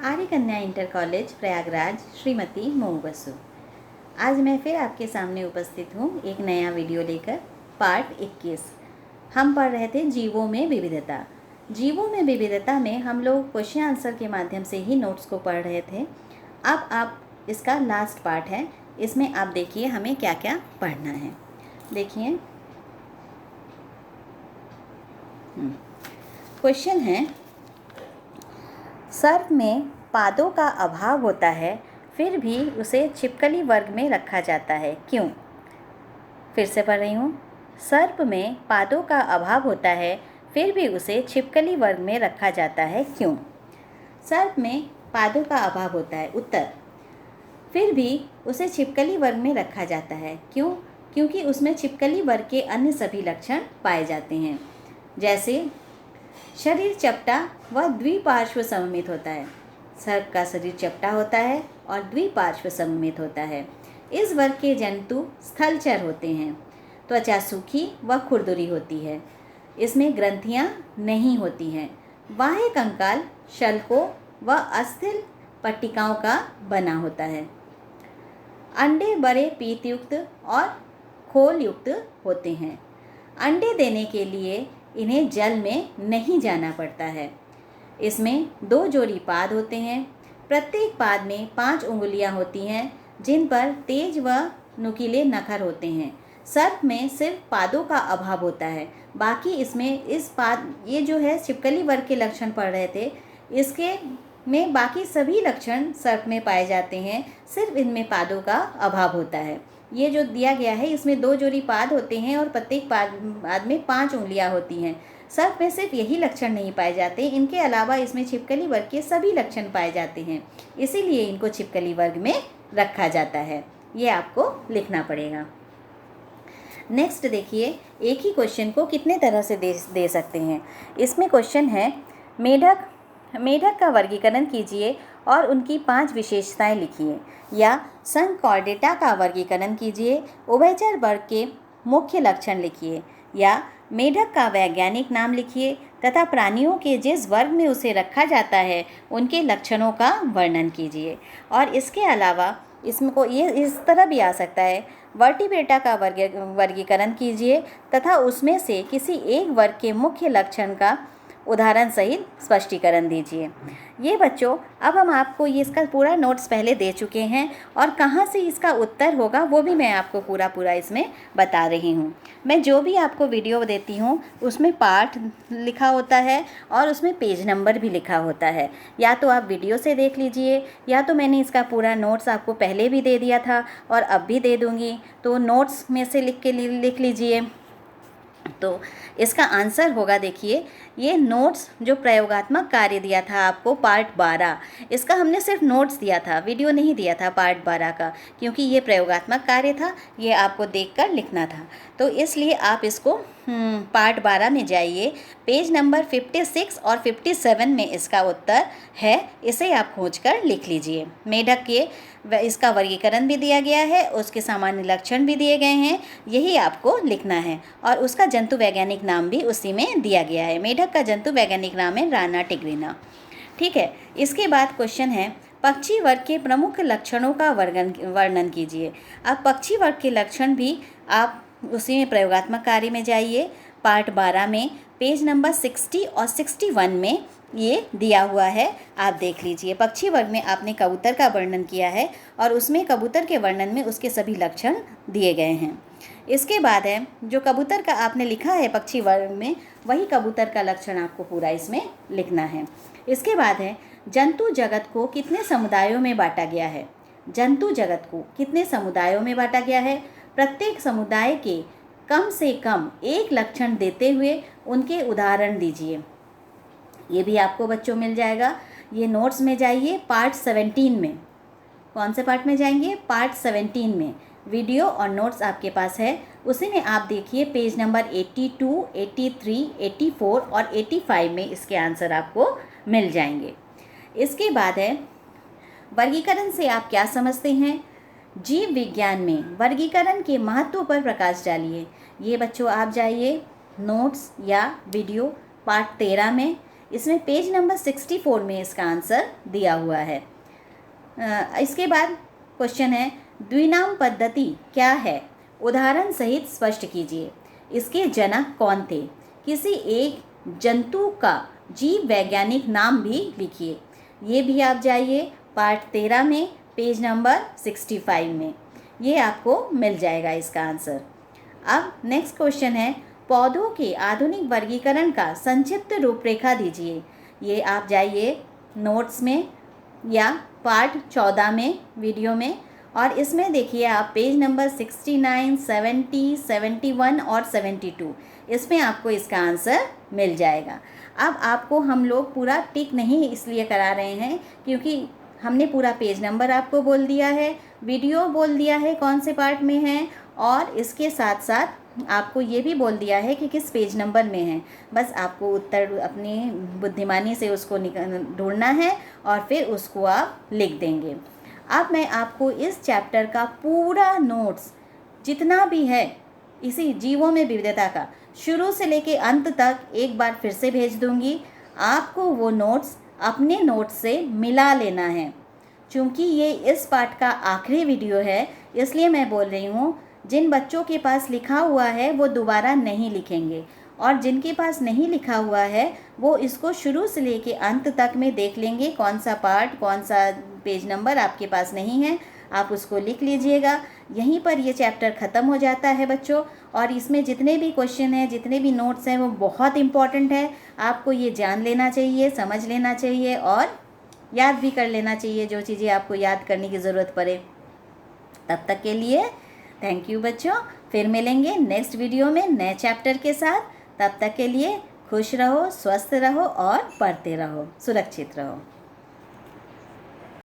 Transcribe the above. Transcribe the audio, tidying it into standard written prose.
आर्य कन्या inter college Prayagraj Shrimati मोमू Basu. आज मैं फिर आपके सामने उपस्थित हूँ एक नया वीडियो लेकर। पार्ट 21 हम पढ़ रहे थे जीवों में विविधता। जीवों में विविधता में हम लोग क्वेश्चन आंसर के माध्यम से ही नोट्स को पढ़ रहे थे। अब आप इसका लास्ट पार्ट है, इसमें आप देखिए हमें क्या क्या पढ़ना है। देखिए क्वेश्चन है, सर्प में पादों का अभाव होता है फिर भी उसे छिपकली वर्ग में रखा जाता है, क्यों? फिर से पढ़ रही हूँ। सर्प में पादों का अभाव होता है फिर भी उसे छिपकली वर्ग में रखा जाता है, क्यों? सर्प में पादों का अभाव होता है, उत्तर, फिर भी उसे छिपकली वर्ग में रखा जाता है, क्यों? क्योंकि उसमें छिपकली वर्ग के अन्य सभी लक्षण पाए जाते हैं, जैसे शरीर चपटा व द्विपार्श्व सममित होता है। सर्प का शरीर चपटा होता है और द्विपार्श्व सममित होता है। इस वर्ग के जंतु स्थलचर होते हैं। त्वचा सूखी व खुरदुरी होती है। इसमें ग्रंथियां नहीं होती हैं। बाह्य कंकाल शल्कों व अस्थिर पट्टिकाओं का बना होता है। अंडे बड़े पीतयुक्त और खोल युक्त होते हैं। अंडे देने के लिए इन्हें जल में नहीं जाना पड़ता है। इसमें 2 जोड़ी पाद होते हैं। प्रत्येक पाद में 5 उंगलियां होती हैं जिन पर तेज व नुकीले नखर होते हैं। सर्प में सिर्फ पादों का अभाव होता है, बाकी इसमें ये जो है छिपकली वर्ग के लक्षण पढ़ रहे थे, इसके में बाकी सभी लक्षण सर्प में पाए जाते हैं, सिर्फ इनमें पादों का अभाव होता है। ये जो दिया गया है इसमें 2 जोड़ी पाद होते हैं और प्रत्येक पाद में 5 उंगलियां होती हैं। सर्प में सिर्फ यही लक्षण नहीं पाए जाते, इनके अलावा इसमें छिपकली वर्ग के सभी लक्षण पाए जाते हैं, इसीलिए इनको छिपकली वर्ग में रखा जाता है। ये आपको लिखना पड़ेगा। नेक्स्ट देखिए, एक ही क्वेश्चन को कितने तरह से दे सकते हैं। इसमें क्वेश्चन है, मेढक का वर्गीकरण कीजिए और उनकी 5 विशेषताएं लिखिए, या संघ कॉर्डेटा का वर्गीकरण कीजिए, उभयचर वर्ग के मुख्य लक्षण लिखिए, या मेढक का वैज्ञानिक नाम लिखिए तथा प्राणियों के जिस वर्ग में उसे रखा जाता है उनके लक्षणों का वर्णन कीजिए। और इसके अलावा इसमें को ये इस तरह भी आ सकता है, वर्टिब्रेटा का वर्गीकरण कीजिए तथा उसमें से किसी एक वर्ग के मुख्य लक्षण का उदाहरण सहित स्पष्टीकरण दीजिए। ये बच्चों, अब हम आपको ये इसका पूरा नोट्स पहले दे चुके हैं और कहाँ से इसका उत्तर होगा वो भी मैं आपको पूरा इसमें बता रही हूँ। मैं जो भी आपको वीडियो देती हूँ उसमें पार्ट लिखा होता है और उसमें पेज नंबर भी लिखा होता है। या तो आप वीडियो से देख लीजिए, या तो मैंने इसका पूरा नोट्स आपको पहले भी दे दिया था और अब भी दे दूँगी, तो नोट्स में से लिख लीजिए। तो इसका आंसर होगा, देखिए ये नोट्स जो प्रयोगात्मक कार्य दिया था आपको पार्ट 12, इसका हमने सिर्फ नोट्स दिया था, वीडियो नहीं दिया था पार्ट 12 का, क्योंकि ये प्रयोगात्मक कार्य था, ये आपको देखकर लिखना था। तो इसलिए आप इसको पार्ट 12 में जाइए, पेज नंबर 56 और 57 में इसका उत्तर है, इसे आप खोजकर लिख लीजिए। मेढक के इसका वर्गीकरण भी दिया गया है, उसके सामान्य लक्षण भी दिए गए हैं, यही आपको लिखना है। और उसका जंतु वैज्ञानिक नाम भी उसी में दिया गया है। मेढक का जंतु वैज्ञानिक नाम है राना टिग्रिना। ठीक है, इसके बाद क्वेश्चन है, पक्षी वर्ग के प्रमुख लक्षणों का वर्णन कीजिए। अब पक्षी वर्ग के लक्षण भी आप उसी में प्रयोगात्मक कार्य में जाइए, पार्ट 12 में पेज नंबर 60 और 61 में ये दिया हुआ है, आप देख लीजिए। पक्षी वर्ग में आपने कबूतर का वर्णन किया है और उसमें कबूतर के वर्णन में उसके सभी लक्षण दिए गए हैं। इसके बाद है, जो कबूतर का आपने लिखा है पक्षी वर्ग में, वही कबूतर का लक्षण आपको पूरा इसमें लिखना है। इसके बाद है, जंतु जगत को कितने समुदायों में बांटा गया है। जंतु जगत को कितने समुदायों में बांटा गया है, प्रत्येक समुदाय के कम से कम एक लक्षण देते हुए उनके उदाहरण दीजिए। ये भी आपको बच्चों मिल जाएगा। ये नोट्स में जाइए पार्ट 17 में। कौन से पार्ट में जाएंगे? पार्ट 17 में। वीडियो और नोट्स आपके पास है, उसी में आप देखिए पेज नंबर 82, 83, 84 और 85 में इसके आंसर आपको मिल जाएंगे। इसके बाद है, वर्गीकरण से आप क्या समझते हैं। जीव विज्ञान में वर्गीकरण के महत्व पर प्रकाश डालिए। ये बच्चों आप जाइए नोट्स या वीडियो पार्ट 13 में, इसमें पेज नंबर 64 में इसका आंसर दिया हुआ है। इसके बाद क्वेश्चन है, द्विनाम पद्धति क्या है, उदाहरण सहित स्पष्ट कीजिए। इसके जनक कौन थे? किसी एक जंतु का जीव वैज्ञानिक नाम भी लिखिए। ये भी आप जाइए पार्ट 13 में पेज नंबर 65 में, ये आपको मिल जाएगा इसका आंसर। अब नेक्स्ट क्वेश्चन है, पौधों के आधुनिक वर्गीकरण का संक्षिप्त रूपरेखा दीजिए। ये आप जाइए नोट्स में या पार्ट 14 में वीडियो में, और इसमें देखिए आप पेज नंबर 69, 70, 71 और 72, इसमें आपको इसका आंसर मिल जाएगा। अब आपको हम लोग पूरा टिक नहीं इसलिए करा रहे हैं क्योंकि हमने पूरा पेज नंबर आपको बोल दिया है, वीडियो बोल दिया है कौन से पार्ट में है, और इसके साथ साथ आपको ये भी बोल दिया है कि किस पेज नंबर में है। बस आपको उत्तर अपनी बुद्धिमानी से उसको ढूंढना है और फिर उसको आप लिख देंगे। अब मैं आपको इस चैप्टर का पूरा नोट्स जितना भी है इसी जीवों में विविधता का, शुरू से लेके अंत तक एक बार फिर से भेज दूंगी। आपको वो नोट्स अपने नोट्स से मिला लेना है। चूँकि ये इस पार्ट का आखिरी वीडियो है इसलिए मैं बोल रही हूँ, जिन बच्चों के पास लिखा हुआ है वो दोबारा नहीं लिखेंगे, और जिनके पास नहीं लिखा हुआ है वो इसको शुरू से लेके अंत तक में देख लेंगे, कौन सा पार्ट कौन सा पेज नंबर आपके पास नहीं है आप उसको लिख लीजिएगा। यहीं पर ये चैप्टर ख़त्म हो जाता है बच्चों, और इसमें जितने भी क्वेश्चन हैं जितने भी नोट्स हैं वो बहुत इम्पॉर्टेंट है। आपको ये जान लेना चाहिए, समझ लेना चाहिए और याद भी कर लेना चाहिए जो चीज़ें आपको याद करने की ज़रूरत पड़े। तब तक के लिए थैंक यू बच्चों, फिर मिलेंगे नेक्स्ट वीडियो में नए चैप्टर के साथ। तब तक के लिए खुश रहो, स्वस्थ रहो और पढ़ते रहो, सुरक्षित रहो।